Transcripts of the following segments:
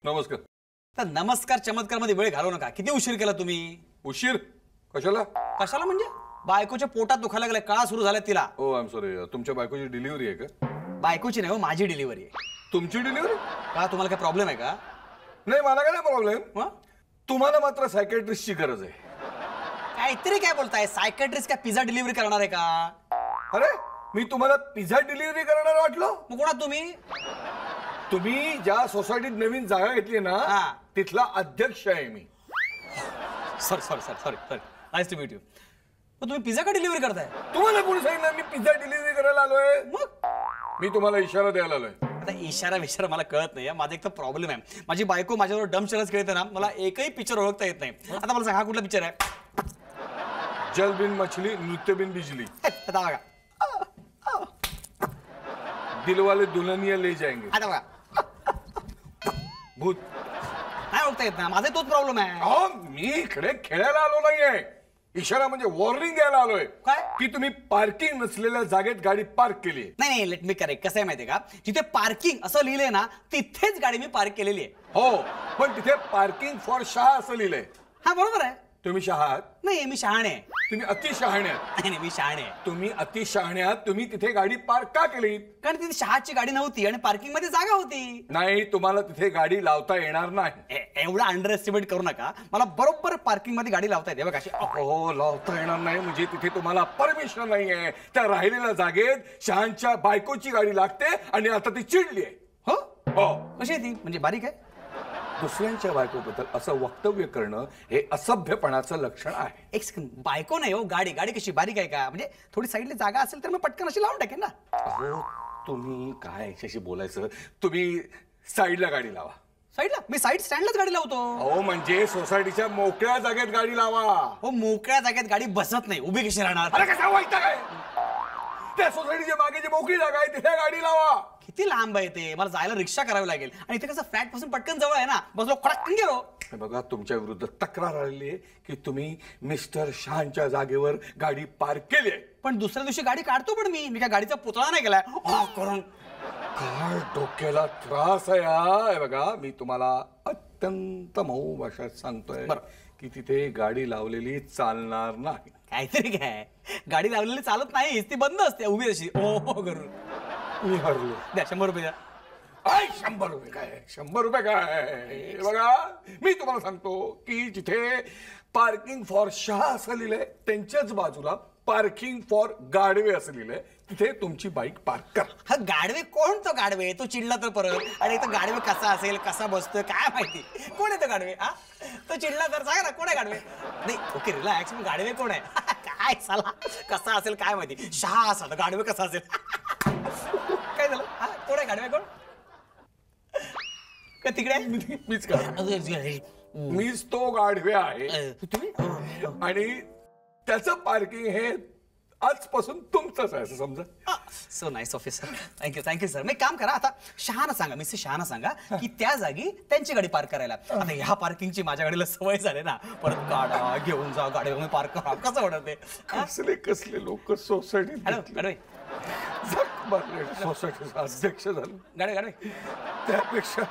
नमस्कार. तर नमस्कार चमत्कार मध्ये वेळ घालवू नका. किती उशीर केला तुम्ही? उशीर कशाला? कशाला म्हणजे बायकोच्या पोटात दुखायला लागलाय, कळा सुरू झाला तिला. ओ आय एम सॉरी. तुमच्या बायकोची डिलिव्हरी आहे का? बायकोची नाही हो, माझी डिलिव्हरी आहे. तुमची डिलिव्हरी? का तुम्हाला काय प्रॉब्लेम आहे का? नाही मला काय प्रॉब्लेम. मग तुम्हाला मात्र सायकॅट्रिस्टची गरज आहे. काहीतरी काय बोलताय? सायकॅट्रिस्ट काय पिझ्झा डिलिव्हरी करणार आहे का? अरे मी तुम्हाला पिझ्झा डिलिव्हरी करणार वाटलं? मग कोणा तुम्ही? तुम्ही ज्या सोसायटीत नवीन जागा घेतली ना हा. तिथला अध्यक्ष आहे मी. Sorry sorry sorry sorry sorry nice to meet you. मग तुम्ही पिझ्झा का डिलिव्हरी करताय? तुम्हाला कोणी सांगितलं मी पिझ्झा डिलिव्हरी करायला आलोय? मग मी तुम्हाला इशारा द्यायला आलोय. आता इशारा विशारा मला कळत नाही. माझा एक तर प्रॉब्लेम आहे, माझी बायको माझ्यावर डम शरच खेळते ना, मला एकही पिक्चर ओळखता येत नाही. आता मला सांगा हा कुठला पिक्चर आहे? जल बिन मछली नृत्य बिन बिजली. आता बघा, दिलवाले दुल्हनिया ले जाएंगे. आता बघा, भूत. नाही ओळखता येत ना, माझा तोच प्रॉब्लेम आहे. अहो मी इकडे खेळायला आलो नाहीये. इशारा म्हणजे वॉर्निंग द्यायला आलोय. काय? की तुम्ही पार्किंग नसलेल्या जागेत गाडी पार्क केली. नाही नाही, लेट मी करेक्ट. कसं आहे माहितीये का, जिथे पार्किंग असं लिहिलंय ना तिथेच गाडी मी पार्क केलेली आहे. हो पण तिथे पार्किंग फॉर शहा असं लिहिलंय. हा बरोबर आहे. तुम्ही शहा आहात? नाही मी शहाणे आहे. तुम्ही अति शहाणे आहात. नाही नाही, मी शहाणे आहे. तुम्ही अति शहाणे आहात. तुम्ही तिथे गाडी पार्क का केली? कारण तिथे शहाची गाडी नव्हती आणि पार्किंग मध्ये जागा होती. नाही तुम्हाला तिथे गाडी लावता येणार नाही. एवढा अंडर एस्टिमेट करू नका. मला बरोबर पार्किंग मध्ये गाडी लावता येते बघा. हो लावता येणार नाही म्हणजे तिथे तुम्हाला परमिशन नाहीये. त्या राहिलेल्या जागेत शहांच्या बायकोची गाडी लागते आणि आता ती चिडली आहे. हो हो. कशी आहे ती? म्हणजे बारीक आहे? दुसऱ्यांच्या बायकोबद्दल असं वक्तव्य करणं हे असभ्यपणाचं लक्षण आहे. एक सेकंड, बायको नाही हो, गाडी. गाडी कशी बारीक आहे का? म्हणजे थोडी साईडला जागा असेल तर मग पटकन अशी लावून टाकेन ना. अहो तुम्ही काय याच्याशी बोलायचं? तुम्ही साईडला गाडी लावा. साईडला? मी साईड स्टँडलाच गाडी लावतो. अहो म्हणजे सोसायटीच्या मोकळ्या जागेत गाडी लावा. हो मोकळ्या जागेत गाडी बसत नाही, उभी कशी राहणार? अरे कसा वाईट काय? त्या सोसायटीच्या मागेची मोकळी जागा आहे तिथे गाडी लावा. किती लांब आहे ते? मला जायला रिक्षा करावी लागेल आणि इथे कसं फ्लॅट पासून पटकन जवळ आहे ना, बसलो खडकन गेलो. बघा तुमच्या विरुद्ध तक्रार आलेली आहे की तुम्ही मिस्टर शहांच्या जागेवर गाडी पार्क केली आहे. पण दुसऱ्या दिवशी गाडी काढतो पण मी काय गाडीचा पुतळा नाही केलाय करून. काय डोक्याला त्रास आहे हा. हे बघा मी तुम्हाला अत्यंत मऊ भाषेत सांगतोय की तिथे गाडी लावलेली चालणार नाही. काहीतरी काय, गाडी लावलेली चालत नाही, ती बंद असते उभी अशी ओ करून. मी हरलो. द्या 100 रुपये द्या. 100 रुपये काय? 100 रुपये काय? बघा मी तुम्हाला सांगतो की जिथे पार्किंग फॉर शहा असं लिहिलंय त्यांच्याच बाजूला पार्किंग फॉर गाडवे असं लिहिलंय. तिथे तुमची बाईक पार्क करा. हा गाडवे कोण? तो गाडवे तो चिडला तर परत. अरे तो गाडवे कसा असेल, कसा बसतोय काय माहिती. कोण आहे तो गाडवे? हा तो चिडला तर सांगा ना कोण आहे गाडवे? नाही ओके रिलॅक्स. मग गाडवे कोण आहे? काय साला कसा असेल काय माहिती. शहा असा गाडवे कसा असेल? काय झालं? हा कोण आहे गाडवे? कोण का तिकडे? मीच का? मीच तो गाढवे आहे. तुम्ही? आणि त्याचं पार्किंग हे आजपासून तुमचंच आहे असं समजा. So nice officer. Thank you sir. मी काम करा आता, शहाना सांगा, मिसेस शहाना सांगा की त्या जागी त्यांची गाडी पार्क करायला. आता ह्या पार्किंगची माझ्या गाडीला सवय झाली ना, परत गाडा घेऊन जा, गाडी घेऊन पार्क करा, कसं होणार ते? कसले कसले लोक सोसायटीत हॅलो गाडवे. सोसायटीचा अध्यक्ष झालो. गाडवे गाडवे त्यापेक्षा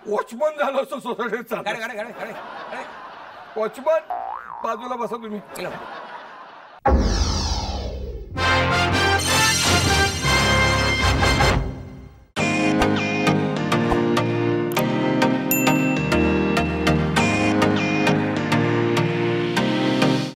वॉचमन झालो असतो सोसायटीचा. गाडवे गाडवे गाडवे गाडवे वॉचमन बाजूला बसा तुम्ही.